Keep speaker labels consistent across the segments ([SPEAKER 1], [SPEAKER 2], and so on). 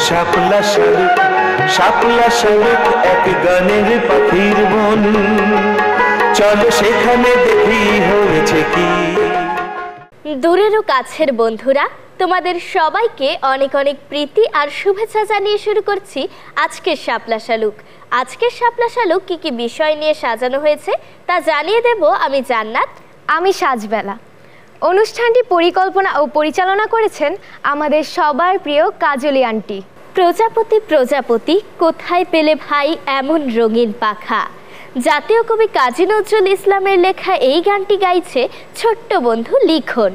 [SPEAKER 1] শাপলা শালুক, শাপলা শালুক এক গানের পাখির বন, চলো সেখানে দেখি হয়েছে কি।
[SPEAKER 2] দূরের ও কাছের বন্ধুরা, তোমাদের সবাইকে অনেক অনেক প্রীতি আর শুভেচ্ছা জানিয়ে শুরু করছি আজকের শাপলা শালুক। আজকের শাপলা শালুক কি কি বিষয় নিয়ে সাজানো হয়েছে তা জানিয়ে দেব আমি জান্নাত।
[SPEAKER 3] আমি সাজবেলা। অনুষ্ঠানটি পরিকল্পনা ও পরিচালনা করেছেন আমাদের সবার প্রিয় কাজলি আন্টি।
[SPEAKER 2] প্রজাপতি প্রজাপতি কোথায় পেলে ভাই এমন রঙিন পাখা, জাতীয় কবি কাজী নজরুল ইসলামের লেখা এই গানটি গাইছে ছোট্ট বন্ধু লিখন।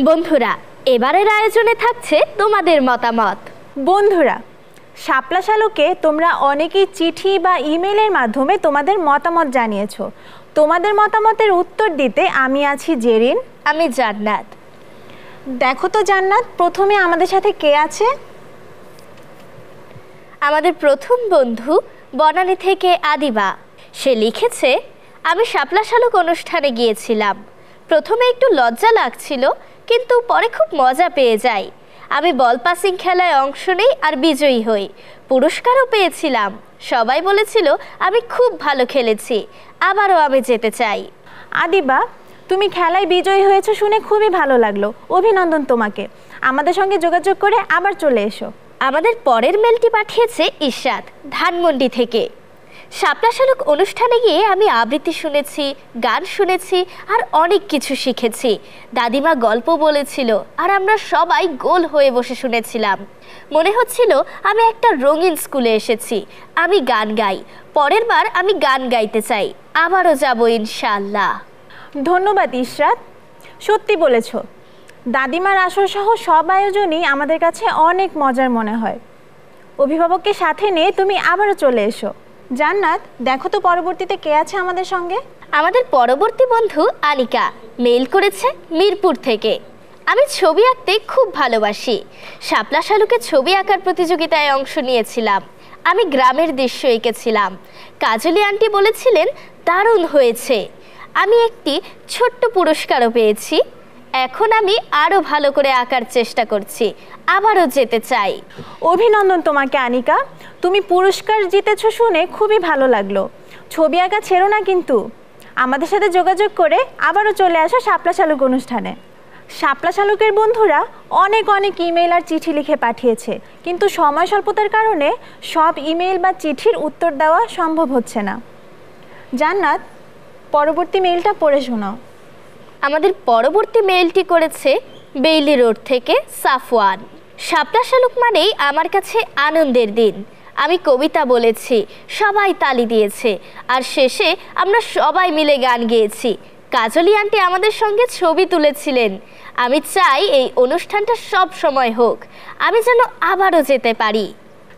[SPEAKER 2] বন্ধুরা, এবারের আয়োজনে থাকছে তোমাদের মতামত।
[SPEAKER 4] বন্ধুরা, শাপলা শালুকে তোমরা অনেকেই চিঠি বা ইমেলের মাধ্যমে তোমাদের মতামত জানিয়েছো। তোমাদের মতামতের উত্তর দিতে আমি আছি জেরিন।
[SPEAKER 2] আমি জান্নাত।
[SPEAKER 4] দেখো তো জান্নাত, প্রথমে আমাদের সাথে কে আছে?
[SPEAKER 2] আমাদের প্রথম বন্ধু বনানী থেকে আদিবা। সে লিখেছে, আমি শাপলা শালুক অনুষ্ঠানে গিয়েছিলাম। প্রথমে একটু লজ্জা লাগছিল, কিন্তু পরে খুব মজা পেয়ে যাই। আমি বল পাসিং খেলায় অংশ নেই আর বিজয়ী হই, পুরস্কারও পেয়েছিলাম। সবাই বলেছিল আমি খুব ভালো খেলেছি, আবারও আমি যেতে চাই।
[SPEAKER 4] আদিবা, তুমি খেলায় বিজয়ী হয়েছো শুনে খুবই ভালো লাগলো, অভিনন্দন তোমাকে। আমাদের সঙ্গে যোগাযোগ করে আবার চলে এসো।
[SPEAKER 2] আমাদের পরের মেলটি পাঠিয়েছে ইশরাত ধানমন্ডি থেকে। শাপলা শালুক অনুষ্ঠানে গিয়ে আমি আবৃত্তি শুনেছি, গান শুনেছি আর অনেক কিছু শিখেছি। দাদিমা গল্প বলেছিল আর আমরা সবাই গোল হয়ে বসে শুনেছিলাম। মনে হচ্ছিল আমি একটা রঙিন স্কুলে এসেছি। আমি গান গাই, পরের বার আমি গান গাইতে চাই, আবারও যাব ইনশাআল্লাহ।
[SPEAKER 4] ধন্যবাদ ইশরাত, সত্যি বলেছ। দাদিমার আসর সহ সব আয়োজনই আমাদের কাছে অনেক মজার মনে হয়। অভিভাবককে সাথে নিয়ে তুমি আবারও চলে এসো। জান্নাত, দেখো তো পরবর্তীতে কে আছে আমাদের সঙ্গে।
[SPEAKER 2] আমাদের পরবর্তী বন্ধু আনিকা মেইল করেছে মিরপুর থেকে। আমি ছবি আঁকতে খুব ভালোবাসি। শাপলা শালুকে ছবি আঁকার প্রতিযোগিতায় অংশ নিয়েছিলাম। আমি গ্রামের দৃশ্য এঁকেছিলাম। কাজলি আন্টি বলেছিলেন দারুণ হয়েছে। আমি একটি ছোট্ট পুরস্কারও পেয়েছি। এখন আমি আরও ভালো করে আঁকার চেষ্টা করছি, আবারও যেতে চাই।
[SPEAKER 4] অভিনন্দন তোমাকে আনিকা, তুমি পুরস্কার জিতেছ শুনে খুবই ভালো লাগলো। ছবি আঁকা ছেড়ো না কিন্তু। আমাদের সাথে যোগাযোগ করে আবারও চলে আসো শাপলা শালুক অনুষ্ঠানে। শাপলা শালুকের বন্ধুরা অনেক অনেক ইমেল আর চিঠি লিখে পাঠিয়েছে, কিন্তু সময় স্বল্পতার কারণে সব ইমেল বা চিঠির উত্তর দেওয়া সম্ভব হচ্ছে না। জান্নাত, পরবর্তী মেইলটা পড়ে শোনাও।
[SPEAKER 2] আমাদের পরবর্তী মেইলটি করেছে বেইলি রোড থেকে সাফওয়ান। শাপলা শালুক মানেই আমার কাছে আনন্দের দিন। আমি কবিতা বলেছি, সবাই তালি দিয়েছে, আর শেষে আমরা সবাই মিলে গান গেয়েছি। কাজলি আন্টি আমাদের সঙ্গে ছবি তুলেছিলেন। আমি চাই এই অনুষ্ঠানটা সব সময় হোক, আমি যেন আবারও যেতে পারি।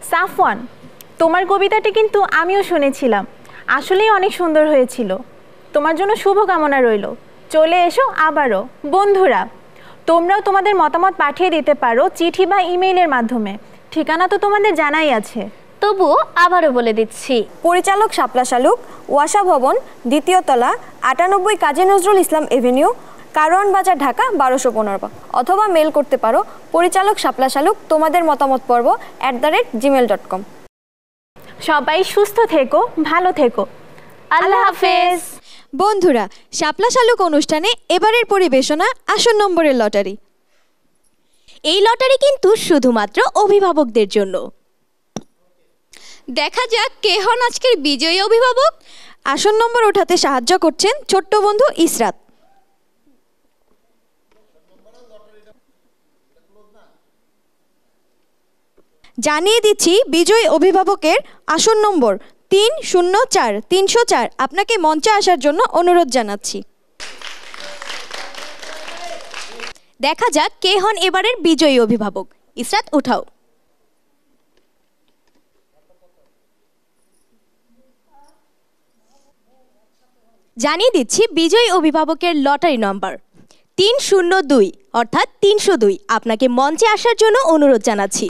[SPEAKER 4] সাফওয়ান, তোমার কবিতাটি কিন্তু আমিও শুনেছিলাম, আসলেই অনেক সুন্দর হয়েছিল। তোমার জন্য শুভকামনা রইল। চলে এসো আবারও। বন্ধুরা, তোমরাও তোমাদের মতামত পাঠিয়ে দিতে পারো চিঠি বা ইমেইলের মাধ্যমে। ঠিকানা তো তোমাদের জানাই আছে,
[SPEAKER 2] তবুও আবারও বলে দিচ্ছি।
[SPEAKER 5] পরিচালক শাপলা শালুক, ওয়াসা ভবন, 2য় তলা, 98 কাজী নজরুল ইসলাম এভিনিউ, কারওয়ান বাজার, ঢাকা 1215। অথবা মেল করতে পারো পরিচালক শাপলা শালুক তোমাদের মতামত পর্ব @gmail.com।
[SPEAKER 4] সবাই সুস্থ থেকো, ভালো থেকো।
[SPEAKER 2] আল্লাহ হাফেজ।
[SPEAKER 5] বন্ধুরা, শাপলা শালুক অনুষ্ঠানে এবারের পরিবেশনা আসন নম্বরের লটারি।
[SPEAKER 6] এই লটারি কিন্তু শুধুমাত্র অভিভাবকদের জন্য। দেখা যাক কে হন আজকের বিজয়ী অভিভাবক।
[SPEAKER 5] আসন নম্বর ওঠাতে সাহায্য করছেন ছোট্ট বন্ধু ইসরাত। জানিয়ে দিচ্ছি বিজয়ী অভিভাবকের আসন নম্বর 304। আপনাকে মঞ্চে আসার জন্য অনুরোধ জানাচ্ছি।
[SPEAKER 6] দেখা যাক কে হন এবারের বিজয়ী অভিভাবক। ইসরাত, উঠাও। জানিয়ে দিচ্ছি বিজয়ী অভিভাবকের লটারি নম্বর 302, অর্থাৎ 302। আপনাকে মঞ্চে আসার জন্য অনুরোধ জানাচ্ছি।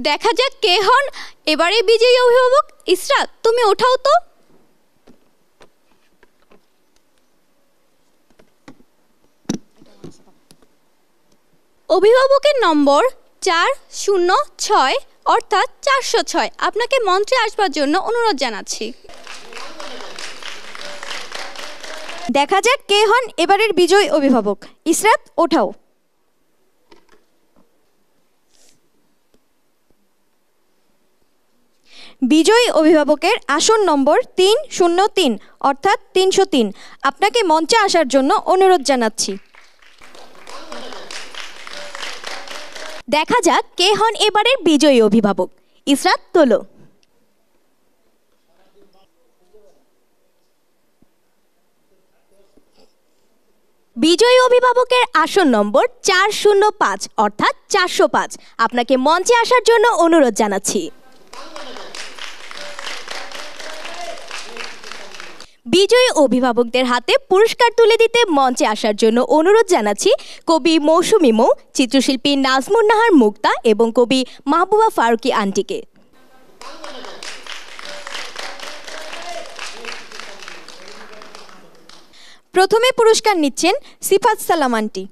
[SPEAKER 6] দেখা যাক কে হন এবারে বিজয়ী অভিভাবক। ইসরাত, তুমি ওঠাও তো। অভিভাবকের নম্বর 406, অর্থাৎ 406। আপনাকে মঞ্চে আসবার জন্য অনুরোধ জানাচ্ছি।
[SPEAKER 5] দেখা যাক কে হন এবারের বিজয়ী অভিভাবক। ইসরাত, ওঠাও। বিজয়ী অভিভাবকের আসন নম্বর 303, অর্থাৎ 303। আপনাকে মঞ্চে আসার জন্য অনুরোধ জানাচ্ছি।
[SPEAKER 6] দেখা যাক কে হন এবারের বিজয়ী অভিভাবক। ইসরাত, তোলো। বিজয়ী অভিভাবকের আসন নম্বর 405, অর্থাৎ 405। আপনাকে মঞ্চে আসার জন্য অনুরোধ জানাচ্ছি। বিজয়ী অভিভাবকদের হাতে পুরস্কার তুলে দিতে মঞ্চে আসার জন্য অনুরোধ জানাচ্ছি কবি মৌসুমী মৌ, চিত্রশিল্পী নাজমুন নাহার মুক্তা এবং কবি মাহবুবা ফারুকি আন্টিকে।
[SPEAKER 5] প্রথমে পুরস্কার নিচ্ছেন সিফাত সালাম আন্টি।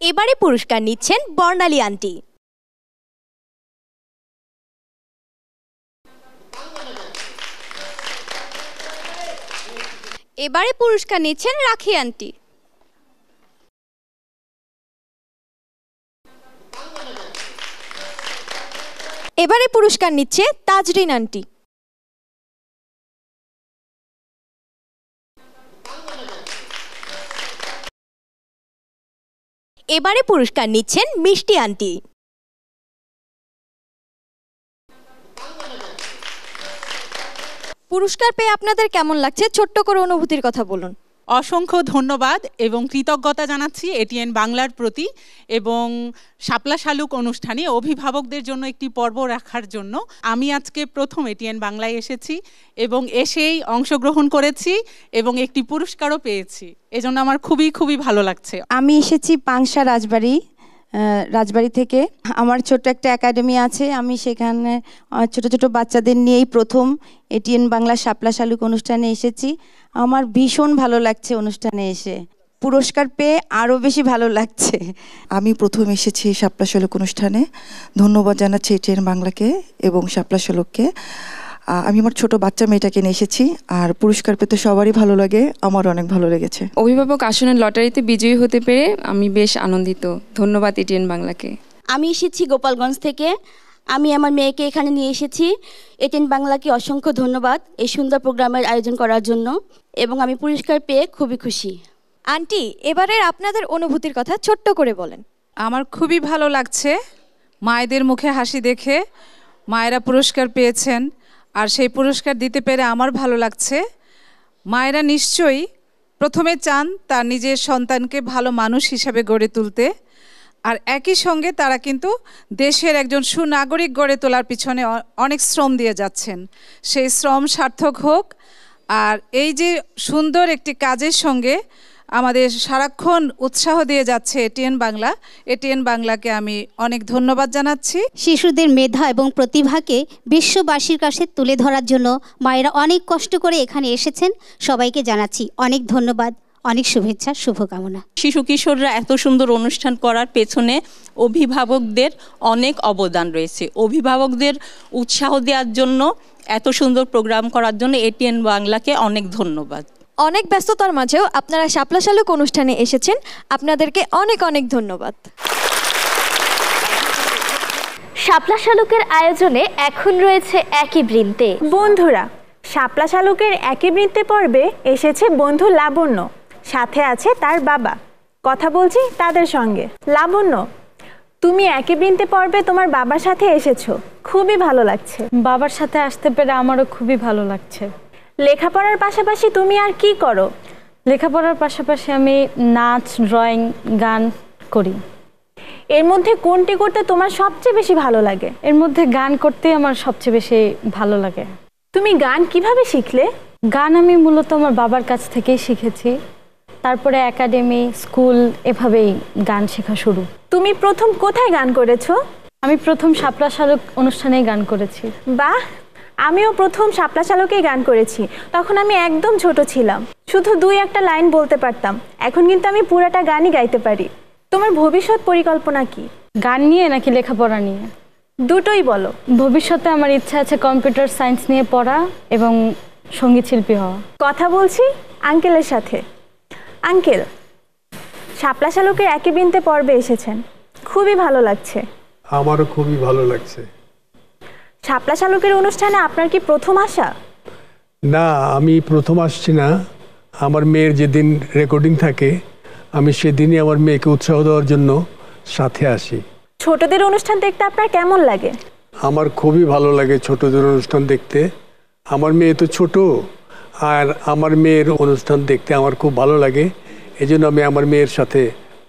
[SPEAKER 6] এবারে পুরস্কার নিচ্ছেন বর্ণালী আন্টি। এবারে পুরস্কার নিচ্ছেন রাখি আন্টি।
[SPEAKER 7] এবারে পুরস্কার নিচ্ছে তাজরিন আন্টি।
[SPEAKER 6] এবারে পুরস্কার নিচ্ছেন মিষ্টি আন্টি।
[SPEAKER 7] পুরস্কার পেয়ে আপনাদের কেমন লাগছে, ছোট্ট করে অনুভূতির কথা বলুন।
[SPEAKER 8] অসংখ্য ধন্যবাদ এবং কৃতজ্ঞতা জানাচ্ছি এটিএন বাংলার প্রতি এবং শাপলা শালুক অনুষ্ঠানে অভিভাবকদের জন্য একটি পর্ব রাখার জন্য। আমি আজকে প্রথম এটিএন বাংলায় এসেছি এবং এসেই অংশগ্রহণ করেছি এবং একটি পুরস্কারও পেয়েছি, এজন্য আমার খুবই খুবই ভালো লাগছে।
[SPEAKER 9] আমি এসেছি পাংশা রাজবাড়ি থেকে। আমার ছোট্ট একটা একাডেমি আছে, আমি সেখানে ছোট ছোট বাচ্চাদের নিয়েই প্রথম এটিএন বাংলা শাপলা শালুক অনুষ্ঠানে এসেছি। আমার ভীষণ ভালো লাগছে অনুষ্ঠানে এসে, পুরস্কার পেয়ে আরও বেশি ভালো লাগছে।
[SPEAKER 10] আমি প্রথম এসেছি শাপলা শালুক অনুষ্ঠানে, ধন্যবাদ জানাচ্ছি এটিএন বাংলাকে এবং শাপলা শালুককে। আমি আমার ছোট বাচ্চা মেয়েটাকে নিয়ে এসেছি, আর পুরস্কার পেতে সবারই ভালো লাগে, আমার অনেক ভালো লেগেছে।
[SPEAKER 11] অভিভাবক আসনের লটারিতে বিজয়ী হতে পেরে আমি বেশ আনন্দিত, ধন্যবাদ এটিএন বাংলাকে।
[SPEAKER 12] আমি এসেছি গোপালগঞ্জ থেকে, আমি আমার মেয়েকে এখানে নিয়ে এসেছি। এটিএন বাংলাকে অসংখ্য ধন্যবাদ এই সুন্দর প্রোগ্রামের আয়োজন করার জন্য, এবং আমি পুরস্কার পেয়ে খুবই খুশি।
[SPEAKER 7] আন্টি, এবারের আপনাদের অনুভূতির কথা ছোট্ট করে বলেন।
[SPEAKER 13] আমার খুবই ভালো লাগছে মায়েদের মুখে হাসি দেখে, মায়েরা পুরস্কার পেয়েছেন, আর সেই পুরস্কার দিতে পেরে আমার ভালো লাগছে। মায়েরা নিশ্চয়ই প্রথমে চান তার নিজের সন্তানকে ভালো মানুষ হিসাবে গড়ে তুলতে, আর একই সঙ্গে তারা কিন্তু দেশের একজন সুনাগরিক গড়ে তোলার পিছনে অনেক শ্রম দিয়ে যাচ্ছেন। সেই শ্রম সার্থক হোক, আর এই যে সুন্দর একটি কাজের সঙ্গে আমাদের সারাক্ষণ উৎসাহ দিয়ে যাচ্ছে এটিএন বাংলাকে আমি অনেক ধন্যবাদ জানাচ্ছি।
[SPEAKER 14] শিশুদের মেধা এবং প্রতিভাকে বিশ্ববাসীর কাছে তুলে ধরার জন্য মায়েরা অনেক কষ্ট করে এখানে এসেছেন, সবাইকে জানাচ্ছি অনেক ধন্যবাদ, অনেক শুভেচ্ছা, শুভকামনা।
[SPEAKER 15] শিশু কিশোররা এত সুন্দর অনুষ্ঠান করার পেছনে অভিভাবকদের অনেক অবদান রয়েছে। অভিভাবকদের উৎসাহ দেওয়ার জন্য, এত সুন্দর প্রোগ্রাম করার জন্য এটিএন বাংলাকে অনেক ধন্যবাদ।
[SPEAKER 7] অনেক ব্যস্ততার মাঝেও আপনারা শাপলা শালুক অনুষ্ঠানে এসেছেন, আপনাদেরকে অনেক অনেক ধন্যবাদ।
[SPEAKER 2] শাপলা শালুকের আয়োজনে এখন রয়েছে একই বৃন্তে।
[SPEAKER 4] বন্ধুরা, শাপলা শালুকের একই বৃন্তে পর্বে এসেছে বন্ধু লাবণ্য, সাথে আছে তার বাবা। কথা বলছি তাদের সঙ্গে। লাবণ্য, তুমি একই বৃন্তে পর্বে তোমার বাবার সাথে এসেছো, খুবই ভালো লাগছে।
[SPEAKER 16] বাবার সাথে আসতে পেরে আমারও খুবই ভালো লাগছে।
[SPEAKER 4] লেখাপড়ার পাশাপাশি তুমি আর কি করো?
[SPEAKER 16] লেখাপড়ার পাশাপাশি আমি নাচ, ড্রয়িং, গান করি।
[SPEAKER 4] এর মধ্যে কোনটি করতে তোমার সবচেয়ে বেশি ভালো লাগে?
[SPEAKER 16] এর মধ্যে গান করতে আমার সবচেয়ে বেশি ভালো লাগে।
[SPEAKER 4] তুমি গান কিভাবে শিখলে?
[SPEAKER 16] গান আমি মূলত আমার বাবার কাছ থেকেই শিখেছি, তারপরে একাডেমি, স্কুল, এভাবেই গান শেখা শুরু।
[SPEAKER 4] তুমি প্রথম কোথায় গান করেছো?
[SPEAKER 16] আমি প্রথম শাপলা শালুক অনুষ্ঠানেই গান করেছি।
[SPEAKER 4] বাহ, আমিও প্রথম শাপলা শালুকেই গান করেছি। তখন আমি একদম ছোট ছিলাম, শুধু 2-1টা লাইন বলতে পারতাম। এখন কিন্তু আমি পুরাটা গানই গাইতে পারি। তোমার ভবিষ্যৎ পরিকল্পনা কি?
[SPEAKER 16] গান নিয়ে নাকি লেখাপড়া নিয়ে?
[SPEAKER 4] দুটোই বলো।
[SPEAKER 16] ভবিষ্যতে আমার ইচ্ছা আছে কম্পিউটার সায়েন্স নিয়ে পড়া এবং সঙ্গীত শিল্পী হওয়া।
[SPEAKER 4] কথা বলছি আঙ্কেলের সাথে। আঙ্কেল, শাপলা শালুকের একই বৃন্তে পর্বে এসেছেন, খুবই ভালো লাগছে।
[SPEAKER 17] আমারও খুবই ভালো লাগছে।
[SPEAKER 4] শাপলা শালুকের অনুষ্ঠানে আপনার কি প্রথম আসা?
[SPEAKER 17] না, আমি প্রথম আসছি না। আমার মেয়ের যেদিন রেকর্ডিং থাকে, আমি সেদিনই আমার মেয়েকে উৎসাহ দেওয়ার জন্য সাথে আসি।
[SPEAKER 4] ছোটদের অনুষ্ঠান দেখতে আপনার কেমন লাগে?
[SPEAKER 17] আমার খুবই ভালো লাগে ছোটদের অনুষ্ঠান দেখতে। আমার মেয়ে তো ছোট, আর আমার মেয়ের অনুষ্ঠান দেখতে আমার খুব ভালো লাগে, এজন্য আমি আমার মেয়ের সাথে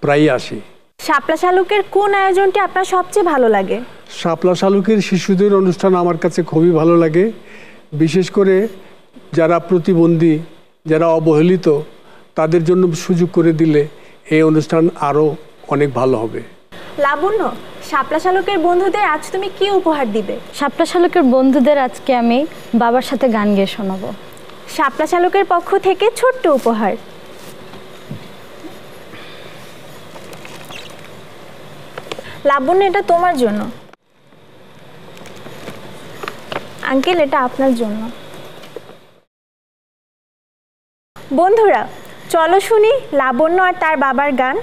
[SPEAKER 17] প্রায়ই আসি।
[SPEAKER 4] শাপলা শালুকের কোন আয়োজনটি আপনার সবচেয়ে ভালো লাগে?
[SPEAKER 17] শাপলা শালুকের শিশুদের অনুষ্ঠান আমার কাছে খুবই ভালো লাগে, বিশেষ করে যারা প্রতিবন্ধী, যারা অবহেলিত, তাদের জন্য সুযোগ করে দিলে এই অনুষ্ঠান আরও অনেক ভালো হবে।
[SPEAKER 4] লাবণ্য, শাপলা শালুকের বন্ধুদের আজ তুমি কি উপহার দিবে?
[SPEAKER 16] শাপলা শালুকের বন্ধুদের আজকে আমি বাবার সাথে গান গেয়ে শোনাবো।
[SPEAKER 4] শাপলা শালুকের পক্ষ থেকে ছোট্ট উপহার। লাবণ্য, এটা তোমার জন্য। আঙ্কেল, এটা আপনার জন্য। বন্ধুরা, চলো শুনি লাবণ্য আর তার বাবার গান।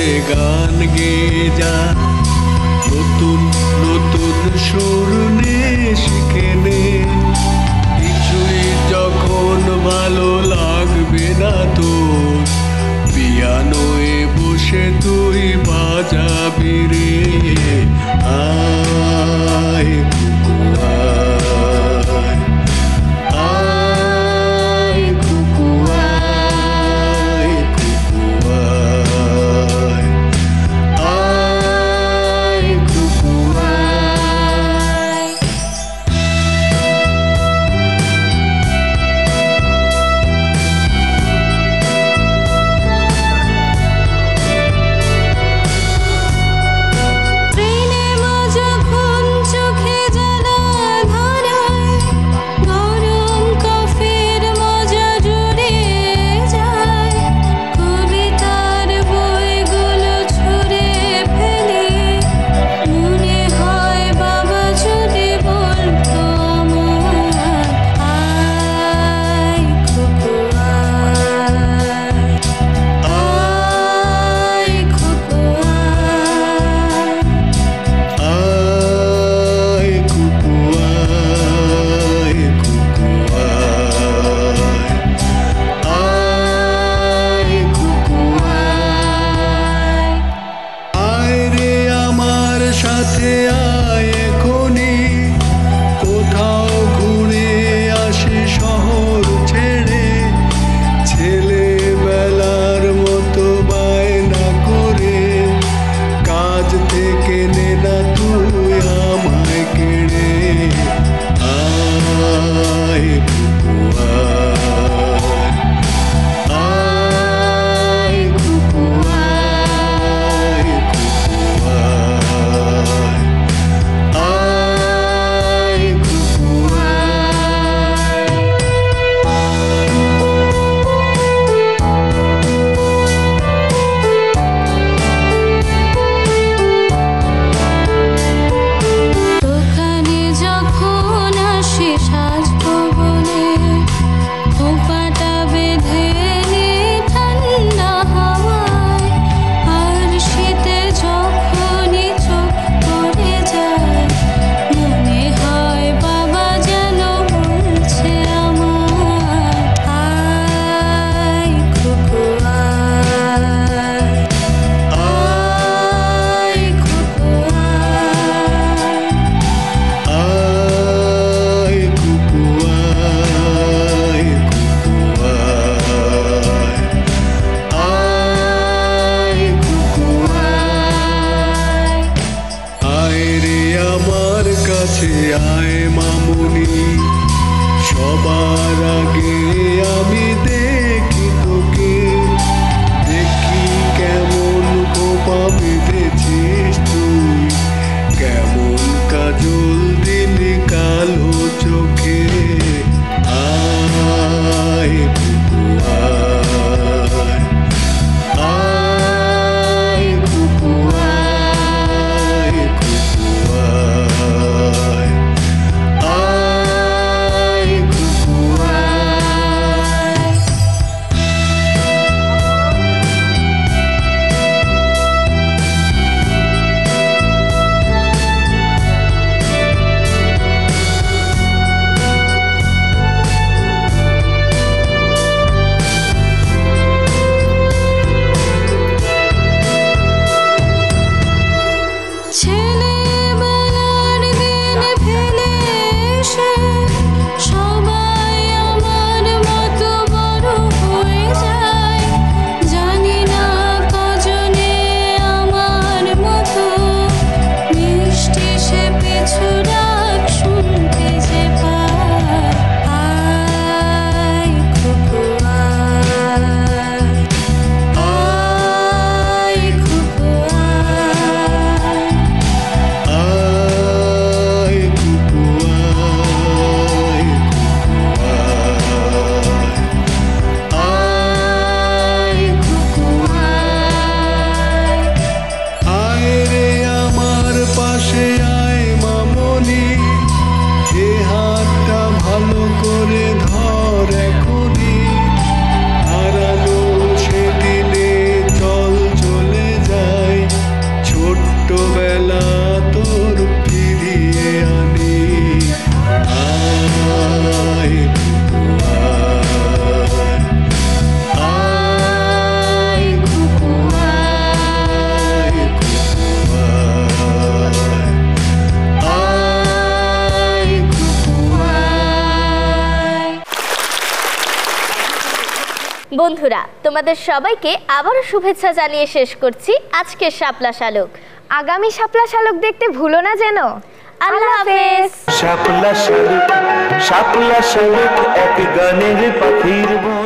[SPEAKER 18] করে গান গেয়ে যা, নতুন নতুন সুর নে শিখে নে, কিছুই যখন ভালো লাগবে না তোর, পিয়ানোয় বসে তুই বাজাবি রে। আয় কুকু আয়, আয় কুকু আয়, কুকু আয়, আয় কুকু আয়।
[SPEAKER 2] বন্ধুরা, তোমাদের সবাইকে আবারও শুভেচ্ছা জানিয়ে শেষ করছি আজকের শাপলা শালুক।
[SPEAKER 3] আগামী শাপলা শালুক দেখতে ভুলো না যেন। আল্লাহ হাফেজ।
[SPEAKER 1] শাপলা শালুক এক গানের পাখির বোন।